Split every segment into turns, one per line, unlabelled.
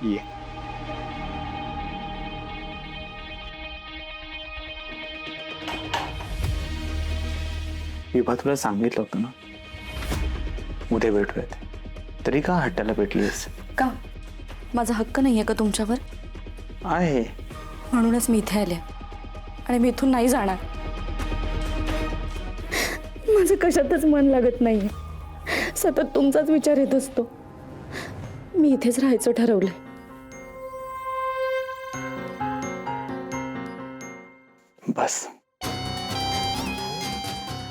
ये. विभा तुला सांगितलं होतं ना उद्या भेटूयात, तरी का हट्टाला पेटलीस?
का माझा हक्क नाहीये का तुमच्यावर?
आहे.
म्हणूनच मी इथे आले आणि मी इथून नाही जाणार. माझं कशातच मन लागत नाहीये, सतत तुमचाच विचार येत असतो. मी इथेच राहायचं ठरवलंय.
बस.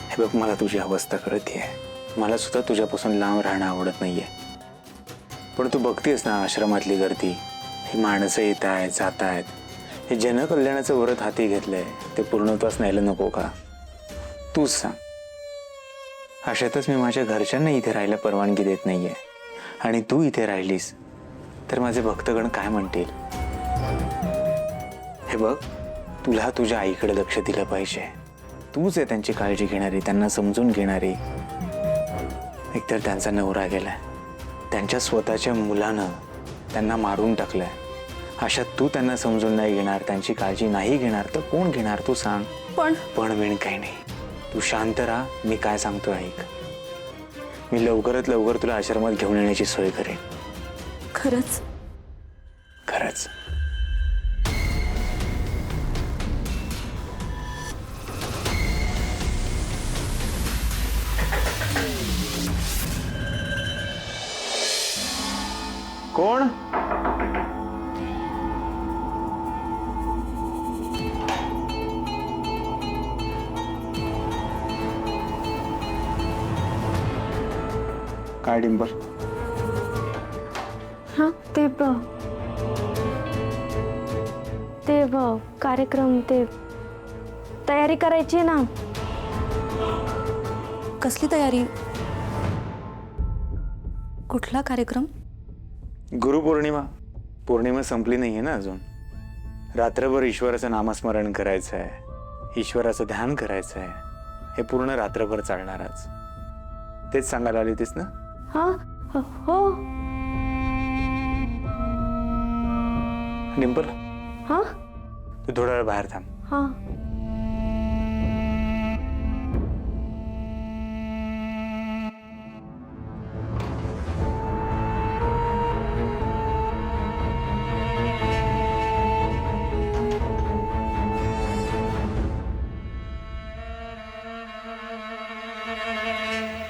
हे बघ, मला तुझी अवस्था कळतीये. मला सुद्धा तुझ्यापासून लांब राहणं आवडत नाहीये. पण तू बघतेस ना आश्रमातली गर्दी, ही माणसं येत आहेत जात आहेत. हे जनकल्याणाचं व्रत हाती घेतलंय, ते पूर्णत्वास न्यायला नको का? तूच सांग. अशातच मी माझ्या घरच्यांना इथे राहायला परवानगी देत नाहीये, आणि तू इथे राहिलीस तर माझे भक्तगण काय म्हणतील? हे बघ, तुला तुझ्या आईकडे लक्ष दिलं पाहिजे. तूच आहे त्यांची काळजी घेणारी, त्यांना समजून घेणारी. एकतर त्यांचा नवरा गेलाय, त्यांच्या स्वतःच्या मुलानं त्यांना मारून टाकलंय. अशात तू त्यांना समजून नाही घेणार, त्यांची काळजी नाही घेणार, तर कोण घेणार? तू सांग. पण वेळ काही नाही. तू शांत राहा. मी काय सांगतो ऐक. मी लवकरात लवकर तुला आश्रमात घेऊन येण्याची सोय करेन.
खरंच?
खरंच. कोण? काय डिंपल?
हाँ ते कार्यक्रम ते तयारी करायची ना.
कसली तयारी? कुठला कार्यक्रम?
गुरुपौर्णिमा. पौर्णिमा संपली नाहीये ना अजून. रात्रभर ईश्वराचं नामस्मरण करायचं आहे, ईश्वराचं ध्यान करायचं आहे. हे पूर्ण रात्रभर चालणारच. तेच सांगायला आली होतीस ना?
हाँ हो.
डिंपल,
हाँ
तू थोडा वेळ बाहेर थांब.
हाँ.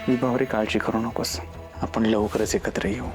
विभावरी काळजी करू नकोस. आपण लवकरच एकत्र येऊ.